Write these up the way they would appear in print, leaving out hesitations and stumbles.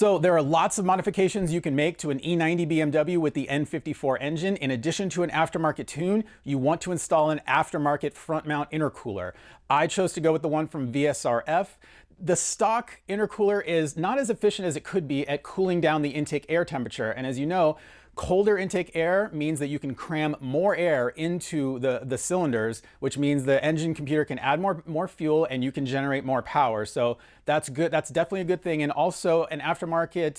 So there are lots of modifications you can make to an E90 BMW with the N54 engine. In addition to an aftermarket tune, you want to install an aftermarket front mount intercooler. I chose to go with the one from VRSF. The stock intercooler is not as efficient as it could be at cooling down the intake air temperature. And as you know, colder intake air means that you can cram more air into the cylinders, which means the engine computer can add more fuel and you can generate more power. So that's good. That's definitely a good thing. And also an aftermarket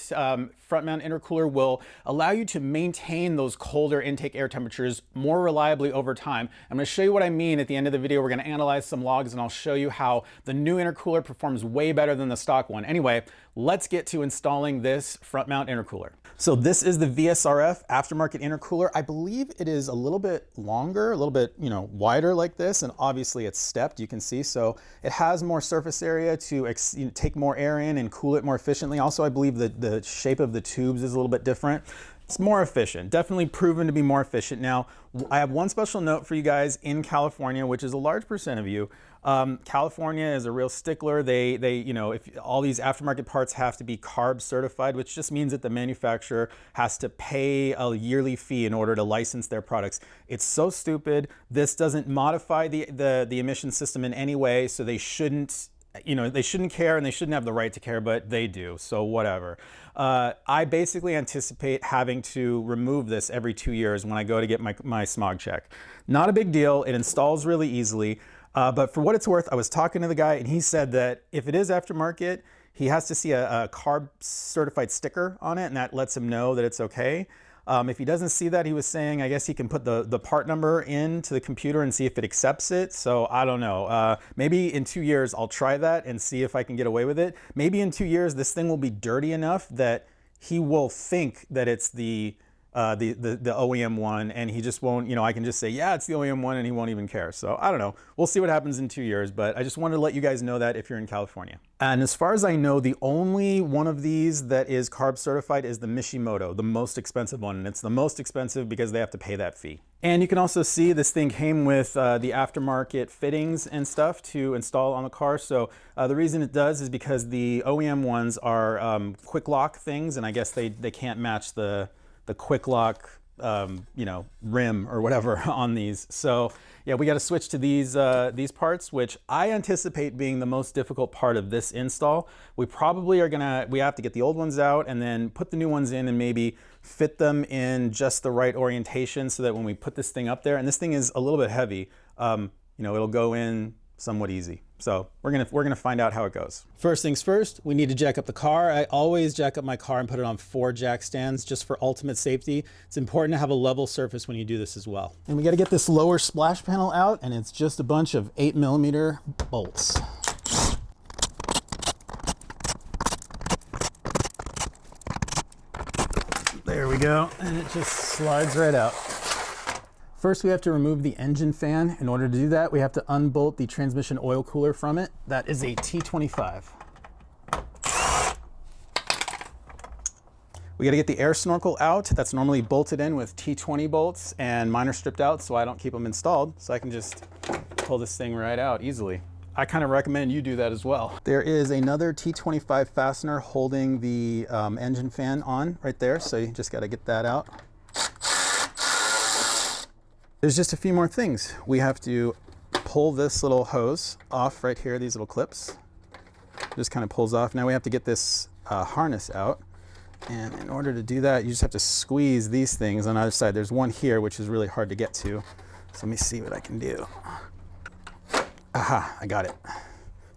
front mount intercooler will allow you to maintain those colder intake air temperatures more reliably over time. I'm going to show you what I mean at the end of the video. We're going to analyze some logs and I'll show you how the new intercooler performs way better than the stock one. Anyway, let's get to installing this front mount intercooler. So this is the VRSF aftermarket intercooler. I believe it is a little bit longer, a little bit, wider like this, and obviously it's stepped, you can see. So it has more surface area to take more air in and cool it more efficiently. Also, I believe that the shape of the tubes is a little bit different. It's more efficient, definitely proven to be more efficient. Now, I have one special note for you guys in California, which is a large percent of you. California is a real stickler. They if all these aftermarket parts have to be CARB certified, which just means that the manufacturer has to pay a yearly fee in order to license their products. It's so stupid. This doesn't modify the emission system in any way, so they shouldn't care and they shouldn't have the right to care, but they do, so whatever. I basically anticipate having to remove this every 2 years when I go to get my smog check. Not a big deal, it installs really easily, but for what it's worth, I was talking to the guy and he said that if it is aftermarket, he has to see a CARB certified sticker on it and that lets him know that it's okay. If he doesn't see that, he was saying, I guess he can put the part number into the computer and see if it accepts it. So I don't know. Maybe in 2 years, I'll try that and see if I can get away with it. Maybe in 2 years, this thing will be dirty enough that he will think that it's the OEM one, and he just won't, I can just say, yeah, it's the OEM one, and he won't even care. So I don't know. We'll see what happens in 2 years, but I just wanted to let you guys know that if you're in California. And as far as I know, the only one of these that is CARB certified is the Mishimoto, the most expensive one. And it's the most expensive because they have to pay that fee. And you can also see this thing came with the aftermarket fittings and stuff to install on the car. So the reason it does is because the OEM ones are quick lock things, and I guess they can't match the quick lock rim or whatever on these. So yeah, we got to switch to these parts, which I anticipate being the most difficult part of this install. We probably we have to get the old ones out and then put the new ones in and maybe fit them in just the right orientation so that when we put this thing up there, and this thing is a little bit heavy, it'll go in somewhat easy. So we're gonna find out how it goes. First things first, we need to jack up the car. I always jack up my car and put it on 4 jack stands just for ultimate safety. It's important to have a level surface when you do this as well. And we got to get this lower splash panel out, and it's just a bunch of 8mm bolts. There we go, and it just slides right out. First, we have to remove the engine fan. In order to do that, we have to unbolt the transmission oil cooler from it. That is a T25. We gotta get the air snorkel out. That's normally bolted in with T20 bolts, and mine are stripped out so I don't keep them installed. So I can just pull this thing right out easily. I kind of recommend you do that as well. There is another T25 fastener holding the engine fan on right there. So you just gotta get that out. There's just a few more things. We have to pull this little hose off right here, these little clips. Just kind of pulls off. Now we have to get this harness out. And in order to do that, you just have to squeeze these things on either side. There's one here, which is really hard to get to. So let me see what I can do. Aha, I got it.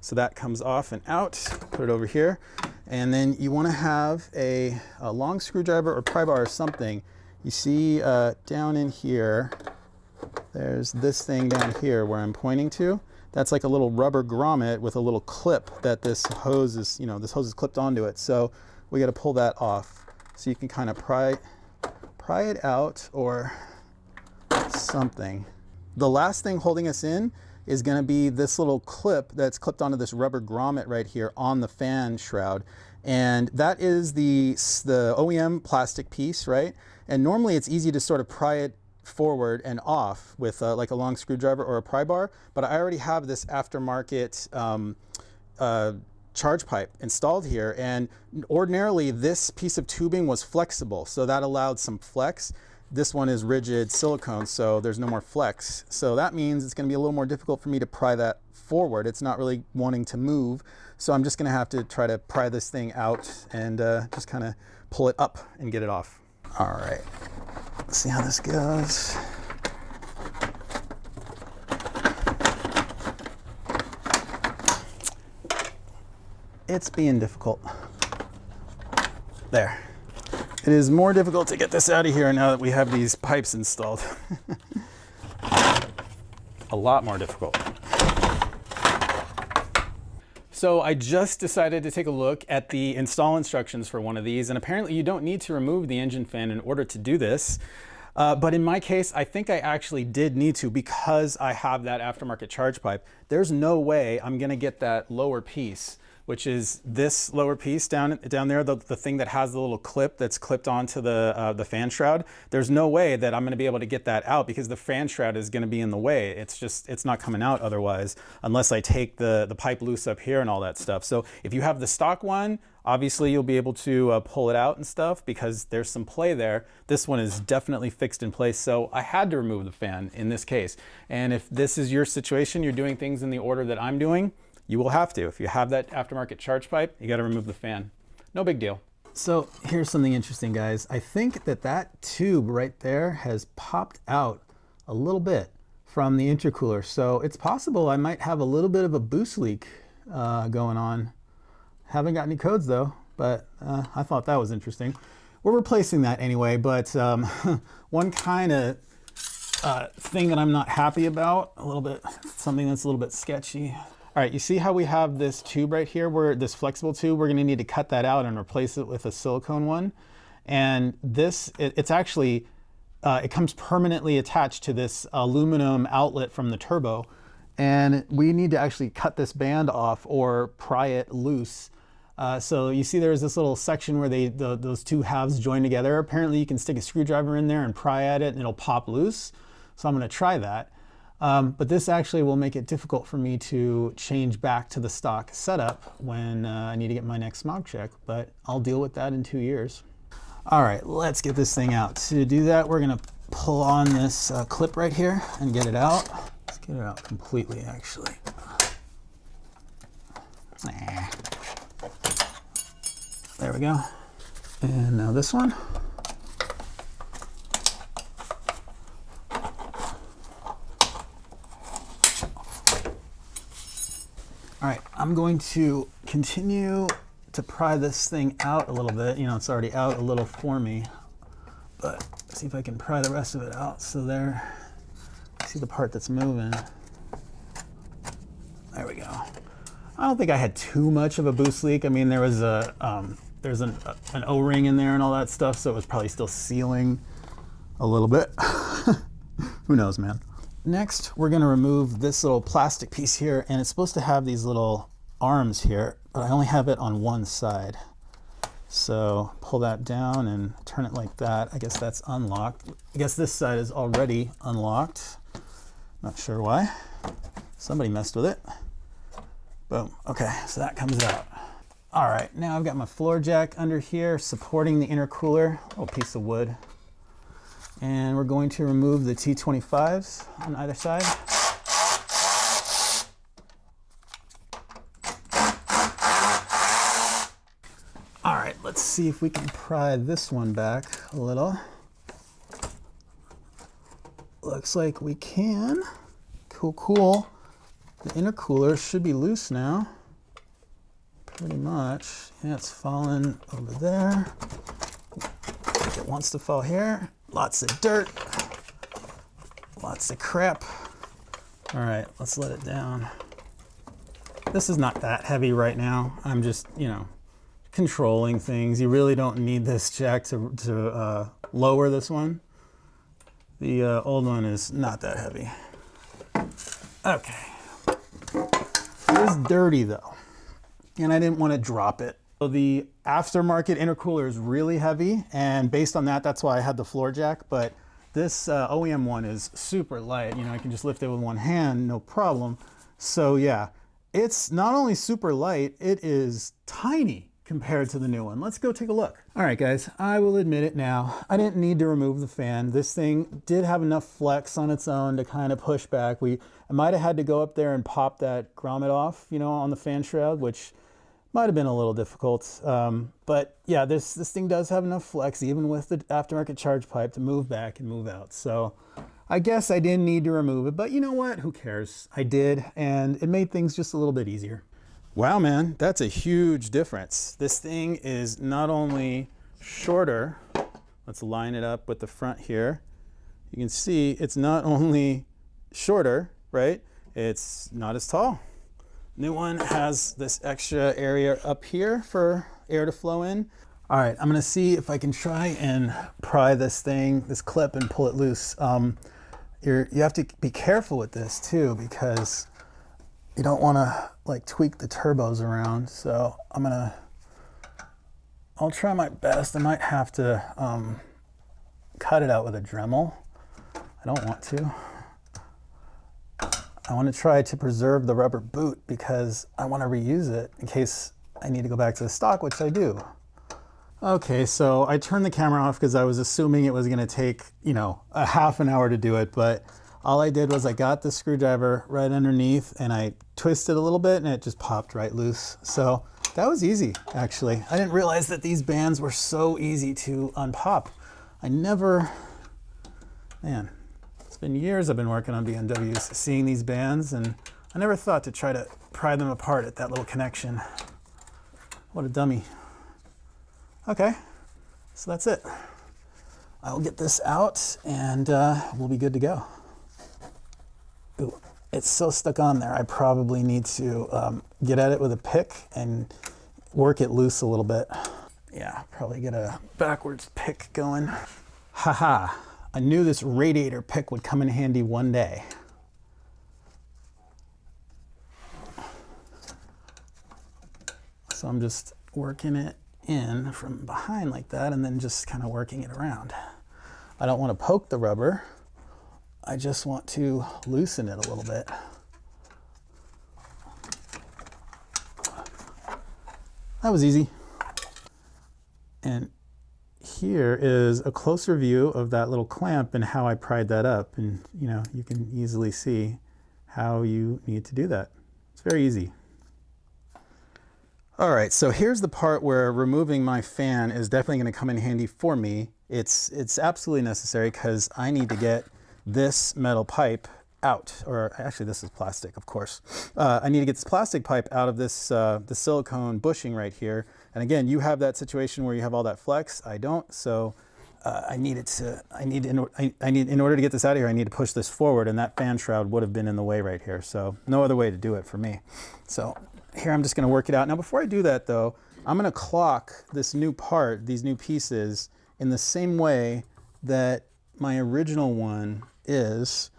So that comes off and out, put it over here. And then you wanna have a long screwdriver or pry bar or something. You see down in here, there's this thing down here where I'm pointing to. That's like a little rubber grommet with a little clip that this hose is, this hose is clipped onto it. So we got to pull that off. So you can kind of pry it out or something. The last thing holding us in is going to be this little clip that's clipped onto this rubber grommet right here on the fan shroud. And that is the OEM plastic piece, right? And normally it's easy to sort of pry it forward and off with like a long screwdriver or a pry bar, but I already have this aftermarket charge pipe installed here, and ordinarily this piece of tubing was flexible, so that allowed some flex. This one is rigid silicone, so there's no more flex. So that means it's going to be a little more difficult for me to pry that forward. It's not really wanting to move, so I'm just going to have to try to pry this thing out and just kind of pull it up and get it off. All right, let's see how this goes. It's being difficult. There. It is more difficult to get this out of here now that we have these pipes installed. A lot more difficult. So I just decided to take a look at the install instructions for one of these, and apparently you don't need to remove the engine fan in order to do this. But in my case, I think I actually did need to, because I have that aftermarket charge pipe. There's no way I'm gonna get that lower piece, which is this lower piece down there, the thing that has the little clip that's clipped onto the fan shroud. There's no way that I'm gonna be able to get that out, because the fan shroud is gonna be in the way. It's not coming out otherwise, unless I take the pipe loose up here and all that stuff. So if you have the stock one, obviously you'll be able to pull it out and stuff, because there's some play there. This one is definitely fixed in place, so I had to remove the fan in this case. And if this is your situation, you're doing things in the order that I'm doing, you will have to. If you have that aftermarket charge pipe, you got to remove the fan. No big deal. So here's something interesting, guys. I think that tube right there has popped out a little bit from the intercooler. So it's possible I might have a little bit of a boost leak going on. Haven't got any codes though, but I thought that was interesting. We're replacing that anyway, but one kind of thing that I'm not happy about, something that's a little bit sketchy. All right, you see how we have this tube right here, this flexible tube, we're gonna need to cut that out and replace it with a silicone one. And this, it's actually, it comes permanently attached to this aluminum outlet from the turbo. And we need to actually cut this band off or pry it loose. So you see there's this little section where those two halves join together. Apparently you can stick a screwdriver in there and pry at it and it'll pop loose. So I'm gonna try that. But this actually will make it difficult for me to change back to the stock setup when I need to get my next smog check, but I'll deal with that in 2 years. All right, let's get this thing out. To do that, we're gonna pull on this clip right here and get it out. Let's get it out completely, actually. There we go. And now this one. All right, I'm going to continue to pry this thing out a little bit. You know, it's already out a little for me, but see if I can pry the rest of it out. So there, see the part that's moving. There we go. I don't think I had too much of a boost leak. I mean, there was there's an O-ring in there and all that stuff, so it was probably still sealing a little bit. Who knows, man. Next, we're gonna remove this little plastic piece here, and it's supposed to have these little arms here, but I only have it on one side. So pull that down and turn it like that. I guess that's unlocked. I guess this side is already unlocked. Not sure why. Somebody messed with it. Boom, okay, so that comes out. All right, now I've got my floor jack under here supporting the intercooler, a little piece of wood. And we're going to remove the T25s on either side. All right, let's see if we can pry this one back a little. Looks like we can. Cool, cool. The intercooler should be loose now. Pretty much. Yeah, it's falling over there. It wants to fall here. Lots of dirt, lots of crap. All right, let's let it down. This is not that heavy right now. I'm just, you know, controlling things. You really don't need this jack to lower this one. The old one is not that heavy. Okay. It is dirty though, and I didn't want to drop it. So the aftermarket intercooler is really heavy, and based on that, that's why I had the floor jack, but this OEM one is super light. You know, I can just lift it with one hand, no problem. So yeah, It's not only super light, it is tiny compared to the new one. Let's go take a look. All right, guys, I will admit it now. I didn't need to remove the fan. This thing did have enough flex on its own to kind of push back. I might have had to go up there and pop that grommet off, you know, on the fan shroud, which might have been a little difficult. But yeah, this thing does have enough flex, even with the aftermarket charge pipe, to move back and move out. So I guess I didn't need to remove it, but you know what? Who cares? I did, and it made things just a little bit easier. Wow, man, that's a huge difference. This thing is not only shorter, let's line it up with the front here. You can see it's not only shorter, right? It's not as tall. New one has this extra area up here for air to flow in. All right, I'm gonna see if I can try and pry this clip and pull it loose. You have to be careful with this too, because you don't wanna like tweak the turbos around. So I'll try my best. I might have to cut it out with a Dremel. I don't want to. I want to try to preserve the rubber boot because I want to reuse it in case I need to go back to the stock, which I do. Okay, so I turned the camera off because I was assuming it was going to take, you know, a half an hour to do it, but all I did was I got the screwdriver right underneath and I twisted a little bit and it just popped right loose. So that was easy, actually. I didn't realize that these bands were so easy to unpop. Man, it's been years I've been working on BMWs, seeing these bands, and I never thought to try to pry them apart at that little connection. What a dummy. Okay, so that's it. I'll get this out and we'll be good to go. Ooh, it's so stuck on there. I probably need to get at it with a pick and work it loose a little bit. Yeah, probably get a backwards pick going. Haha, I knew this radiator pick would come in handy one day. So I'm just working it in from behind like that and then just kind of working it around. I don't want to poke the rubber. I just want to loosen it a little bit. That was easy. And here is a closer view of that little clamp and how I pried that up. And you know, you can easily see how you need to do that. It's very easy. All right, so here's the part where removing my fan is definitely going to come in handy for me. It's absolutely necessary because I need to get this metal pipe out, or actually this is plastic, of course. I need to get this plastic pipe out of this the silicone bushing right here. And again, you have that situation where you have all that flex. I don't, so in order to get this out of here, I need to push this forward, and that fan shroud would have been in the way right here. So no other way to do it for me. So here I'm just going to work it out. Now before I do that though, I'm going to clock this new part, these new pieces, in the same way that my original one is.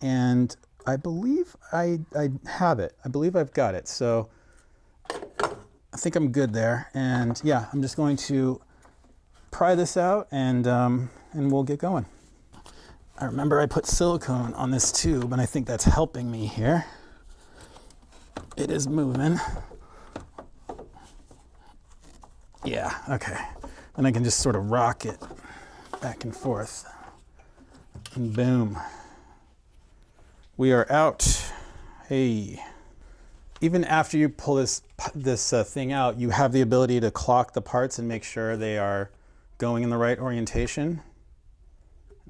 And I believe I have it. I believe I've got it. So I think I'm good there. And yeah, I'm just going to pry this out and we'll get going. I remember I put silicone on this tube and I think that's helping me here. It is moving. Yeah, okay. And I can just sort of rock it back and forth. And boom. We are out. Hey. Even after you pull this thing out, you have the ability to clock the parts and make sure they are going in the right orientation.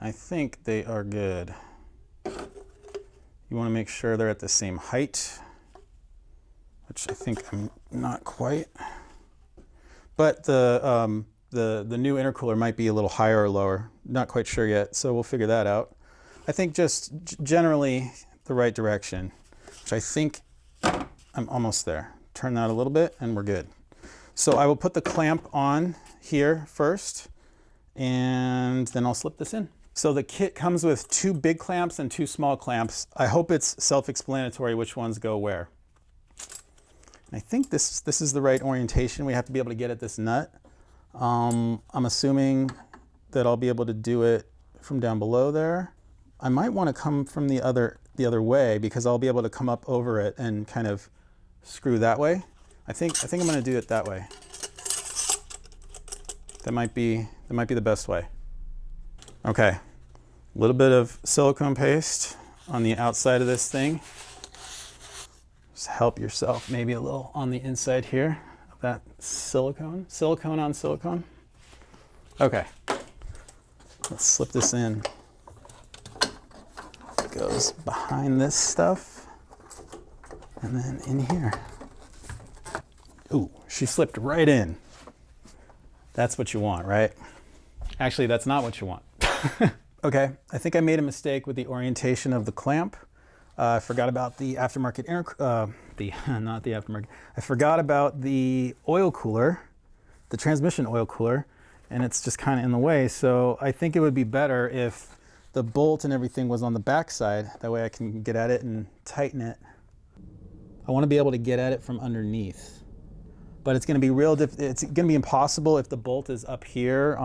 I think they are good. You want to make sure they're at the same height, which I think I'm not quite. But the new intercooler might be a little higher or lower. Not quite sure yet, so we'll figure that out. I think just generally the right direction, which I think I'm almost there. Turn that a little bit and we're good. So I will put the clamp on here first and then I'll slip this in. So the kit comes with 2 big clamps and 2 small clamps. I hope it's self-explanatory which ones go where. I think this is the right orientation. We have to be able to get at this nut. I'm assuming that I'll be able to do it from down below there. I might want to come from the other way because I'll be able to come up over it and kind of screw that way. I think I'm going to do it that way. That might be the best way. Okay, a little bit of silicone paste on the outside of this thing. Just help yourself maybe a little on the inside here of that silicone on silicone. Okay, let's slip this in. It goes behind this stuff and then in here. Ooh, she slipped right in. That's what you want, right? Actually, that's not what you want. Okay, I think I made a mistake with the orientation of the clamp. I forgot about the aftermarket not the aftermarket. I forgot about the oil cooler, the transmission oil cooler, and it's just kind of in the way. So I think it would be better if the bolt and everything was on the back side. That way I can get at it and tighten it. I want to be able to get at it from underneath. But it's going to be it's going to be impossible if the bolt is up here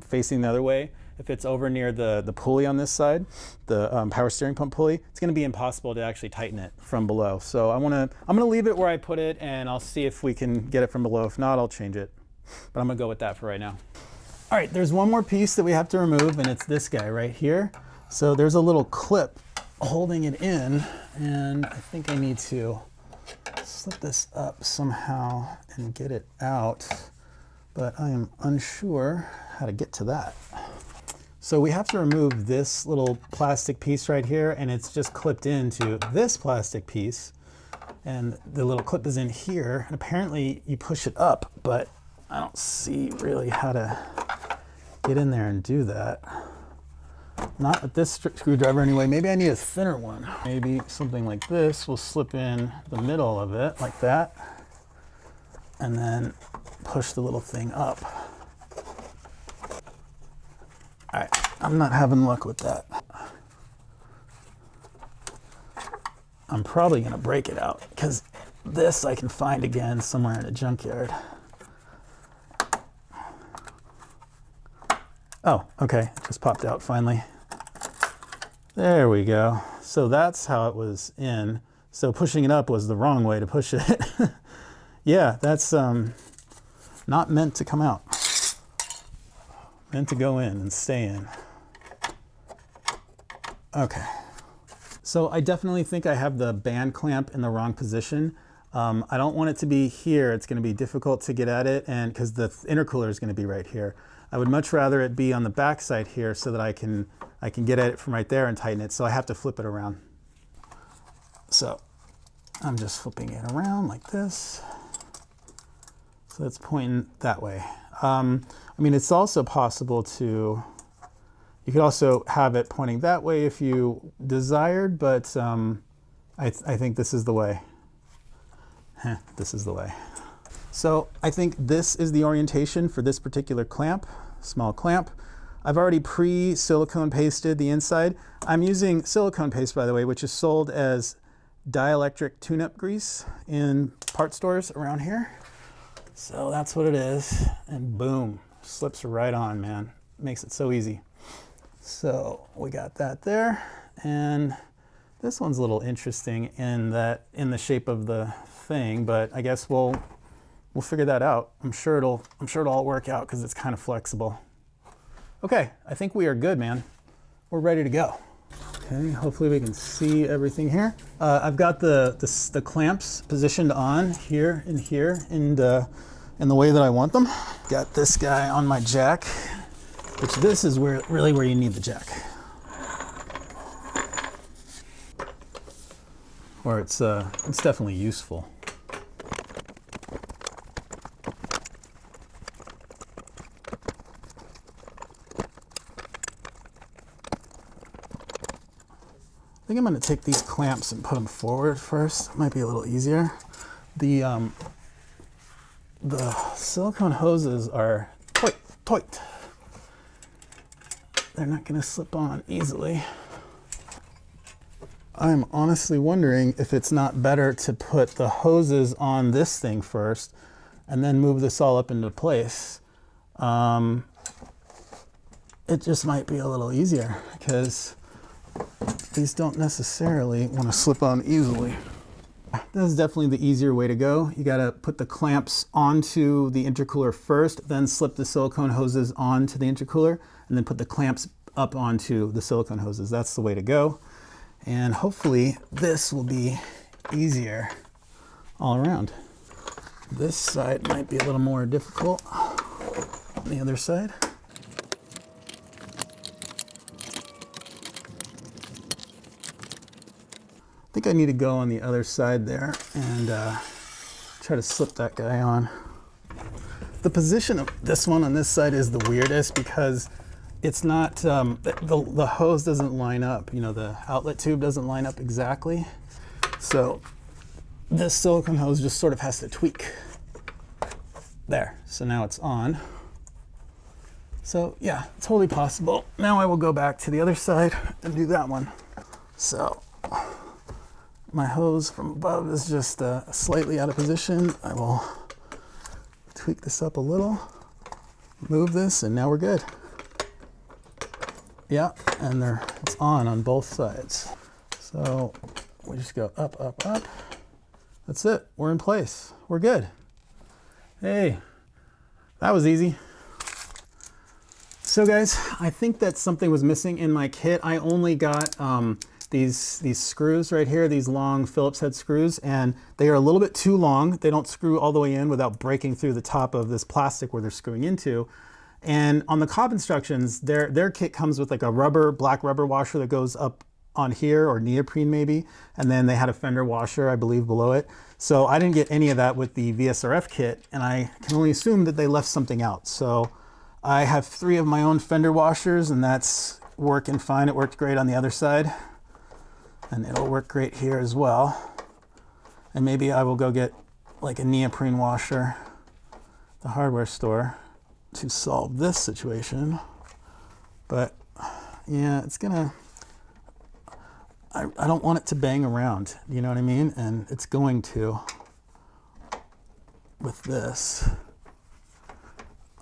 facing the other way. If it's over near the pulley on this side, the power steering pump pulley, it's going to be impossible to actually tighten it from below. So I'm going to leave it where I put it, and I'll see if we can get it from below. If not, I'll change it. But I'm going to go with that for right now. All right, there's one more piece that we have to remove, and it's this guy right here. So there's a little clip holding it in, and I think I need to slip this up somehow and get it out, but I am unsure how to get to that. So we have to remove this little plastic piece right here, and it's just clipped into this plastic piece, and the little clip is in here, and apparently you push it up, but I don't see really how to get in there and do that. Not with this screwdriver anyway. Maybe I need a thinner one. Maybe something like this will slip in the middle of it like that, and then push the little thing up. All right, I'm not having luck with that. I'm probably gonna break it out because this I can find again somewhere in a junkyard. Oh, okay, it just popped out finally. There we go. So that's how it was in. So pushing it up was the wrong way to push it. Yeah, that's not meant to come out. Meant to go in and stay in. Okay. So I definitely think I have the band clamp in the wrong position. I don't want it to be here. It's going to be difficult to get at it, and because the intercooler is going to be right here. I would much rather it be on the back side here so that I can get at it from right there and tighten it. So I have to flip it around. So I'm just flipping it around like this. So it's pointing that way. I mean, it's also possible to, you could also have it pointing that way if you desired, but I think this is the way. This is the way. So I think this is the orientation for this particular clamp, small clamp. I've already pre-silicone pasted the inside. I'm using silicone paste, by the way, which is sold as dielectric tune-up grease in part stores around here. So that's what it is, and boom, slips right on, man. Makes it so easy. So we got that there, and this one's a little interesting in the shape of the thing, but I guess we'll figure that out. I'm sure it'll all work out because it's kind of flexible. Okay, I think we are good, man. We're ready to go. Okay, hopefully we can see everything here. I've got the clamps positioned on here and here in the way that I want them. Got this guy on my jack, which this is really where you need the jack. Or it's definitely useful. I think I'm going to take these clamps and put them forward first. It might be a little easier. The silicone hoses are tight. They're not going to slip on easily. I'm honestly wondering if it's not better to put the hoses on this thing first and then move this all up into place. It just might be a little easier because these don't necessarily want to slip on easily. This is definitely the easier way to go. You gotta put the clamps onto the intercooler first, then slip the silicone hoses onto the intercooler, and then put the clamps up onto the silicone hoses. That's the way to go. And hopefully this will be easier all around. This side might be a little more difficult on the other side. I think I need to go on the other side there and try to slip that guy on. The position of this one on this side is the weirdest because it's not, the hose doesn't line up. You know, the outlet tube doesn't line up exactly. So this silicone hose just sort of has to tweak. There, so now it's on. So yeah, totally possible. Now I will go back to the other side and do that one. So my hose from above is just slightly out of position. I will tweak this up a little, move this, and now we're good. Yeah, and it's on both sides. So we just go up, up, up. That's it, we're in place, we're good. Hey, that was easy. So guys, I think that something was missing in my kit. I only got these screws right here, these long Phillips head screws, and they are a little bit too long. They don't screw all the way in without breaking through the top of this plastic where they're screwing into. And on the Cobb instructions, their kit comes with like a black rubber washer that goes up on here, or neoprene maybe, and then they had a fender washer, I believe, below it. So I didn't get any of that with the VSRF kit, and I can only assume that they left something out. So I have 3 of my own fender washers, and that's working fine. It worked great on the other side, and it'll work great here as well. And maybe I will go get like a neoprene washer at the hardware store to solve this situation. But yeah, it's gonna, I don't want it to bang around, you know what I mean? And it's going to with this.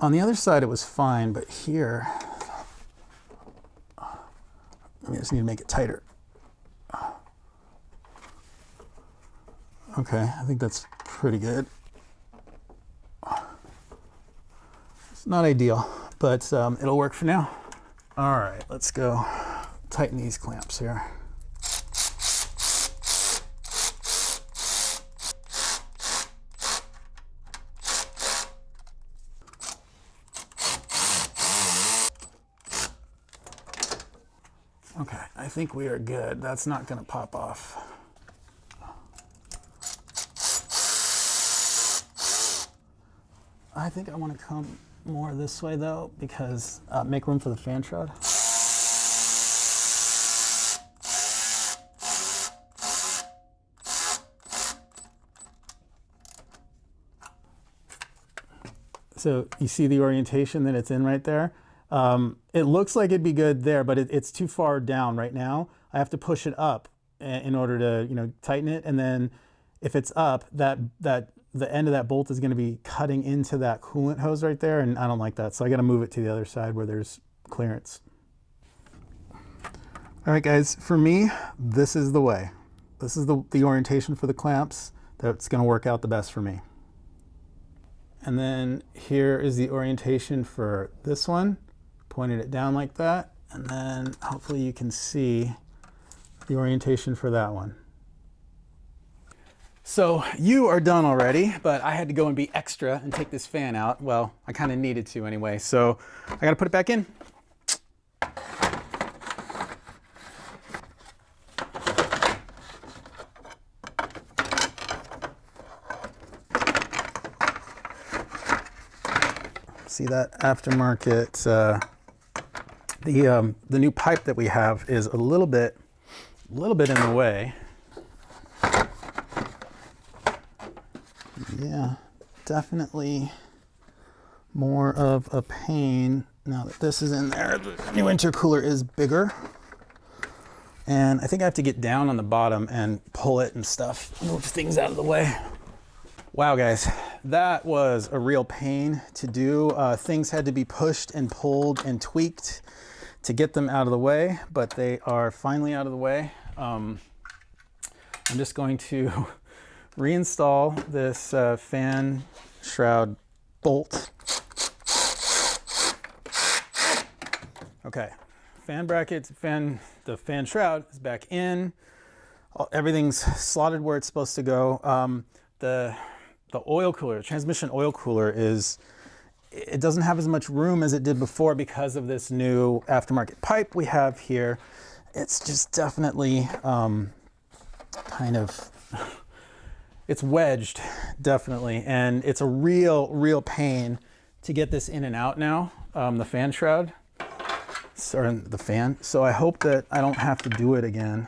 On the other side it was fine, but here, I just need to make it tighter. Okay, I think that's pretty good. It's not ideal, but it'll work for now. All right, let's go tighten these clamps here. Okay, I think we are good. That's not gonna pop off. I think I want to come more this way though, because make room for the fan shroud. So you see the orientation that it's in right there. It looks like it'd be good there, but it's too far down right now. I have to push it up in order to, you know, tighten it. And then if it's up, the end of that bolt is going to be cutting into that coolant hose right there, and I don't like that. So I got to move it to the other side where there's clearance. All right, guys, for me, this is the way. This is the orientation for the clamps that's going to work out the best for me. And then here is the orientation for this one. Pointed it down like that, and then hopefully you can see the orientation for that one. So you are done already, but I had to go and be extra and take this fan out. Well, I kind of needed to anyway, so I got to put it back in. See that aftermarket, the new pipe that we have is a little bit in the way. Yeah, definitely more of a pain now that this is in there. The new intercooler is bigger, and I think I have to get down on the bottom and pull it and stuff, move things out of the way. Wow, guys, that was a real pain to do. Things had to be pushed and pulled and tweaked to get them out of the way, but they are finally out of the way. I'm just going to reinstall this fan shroud bolt. Okay, fan brackets, the fan shroud is back in. Everything's slotted where it's supposed to go. The oil cooler, transmission oil cooler it doesn't have as much room as it did before because of this new aftermarket pipe we have here. It's just definitely kind of, it's wedged, definitely. And it's a real pain to get this in and out now, the fan shroud, or the fan. So I hope that I don't have to do it again.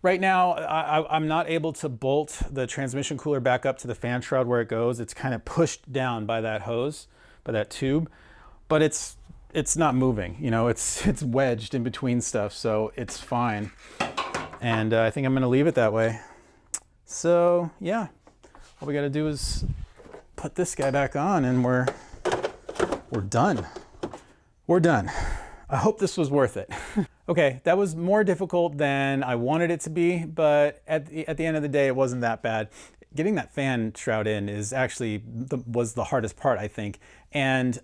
Right now, I'm not able to bolt the transmission cooler back up to the fan shroud where it goes. It's kind of pushed down by that hose, by that tube, but it's not moving. You know, it's wedged in between stuff, so it's fine. And I think I'm gonna leave it that way. So yeah, all we gotta do is put this guy back on and we're done. We're done. I hope this was worth it. Okay, that was more difficult than I wanted it to be, but at the end of the day, it wasn't that bad. Getting that fan shroud in is actually was the hardest part, I think. And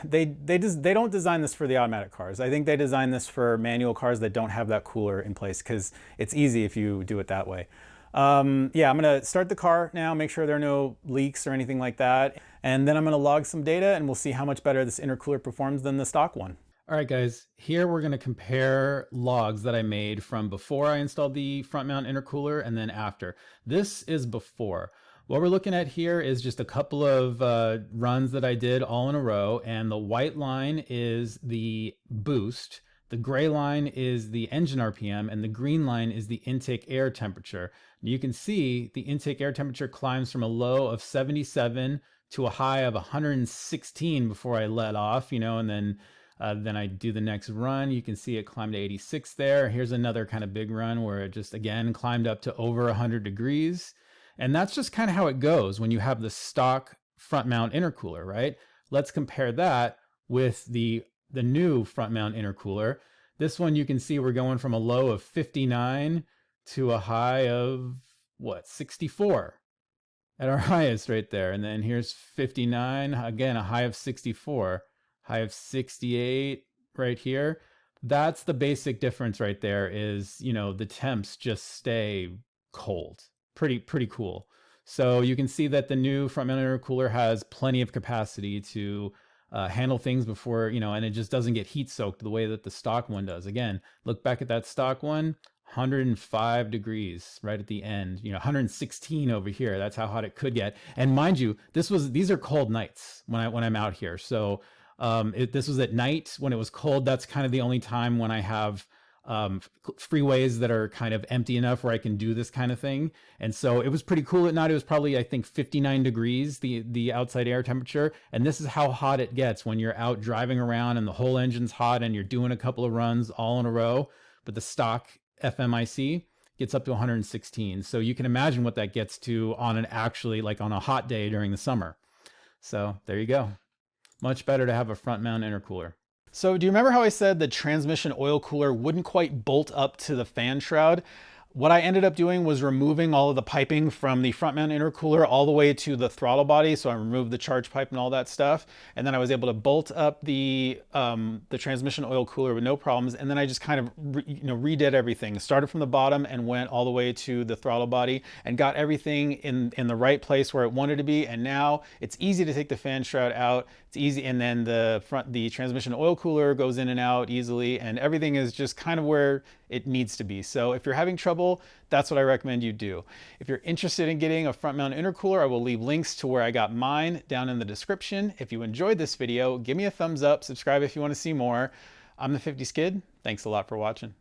they don't design this for the automatic cars. I think they designed this for manual cars that don't have that cooler in place, because it's easy if you do it that way. Yeah, I'm gonna start the car now, make sure there are no leaks or anything like that. And then I'm gonna log some data and we'll see how much better this intercooler performs than the stock one. All right, guys, here we're going to compare logs that I made from before I installed the front mount intercooler and then after. This is before. What we're looking at here is just a couple of runs that I did all in a row, and the white line is the boost, the gray line is the engine RPM, and the green line is the intake air temperature. You can see the intake air temperature climbs from a low of 77 to a high of 116 before I let off, you know, and then I do the next run. You can see it climbed to 86 there. Here's another kind of big run where it just again climbed up to over 100 degrees. And that's just kind of how it goes when you have the stock front mount intercooler, right? Let's compare that with the new front mount intercooler. This one you can see we're going from a low of 59 to a high of what, 64 at our highest right there. And then here's 59, again, a high of 64. High of 68 right here. That's the basic difference right there is, you know, the temps just stay cold. Pretty cool. So you can see that the new front mount intercooler has plenty of capacity to handle things before, you know, and it just doesn't get heat soaked the way that the stock one does. Again, look back at that stock one, 105 degrees right at the end, you know, 116 over here. That's how hot it could get. And mind you, these are cold nights when I'm out here. So this was at night when it was cold. That's kind of the only time when I have freeways that are kind of empty enough where I can do this kind of thing. And so it was pretty cool at night. It was probably, I think, 59 degrees, the outside air temperature. And this is how hot it gets when you're out driving around and the whole engine's hot and you're doing a couple of runs all in a row. But the stock FMIC gets up to 116. So you can imagine what that gets to on on a hot day during the summer. So there you go. Much better to have a front mount intercooler. So do you remember how I said the transmission oil cooler wouldn't quite bolt up to the fan shroud? What I ended up doing was removing all of the piping from the front mount intercooler all the way to the throttle body. So I removed the charge pipe and all that stuff. And then I was able to bolt up the transmission oil cooler with no problems. And then I just kind of redid everything. Started from the bottom and went all the way to the throttle body and got everything in the right place where it wanted to be. And now it's easy to take the fan shroud out. It's easy. And then the transmission oil cooler goes in and out easily. And everything is just kind of where it needs to be. So if you're having trouble, that's what I recommend you do. If you're interested in getting a front mount intercooler, I will leave links to where I got mine down in the description. If you enjoyed this video, give me a thumbs up, subscribe if you want to see more. I'm the 50 Skid. Thanks a lot for watching.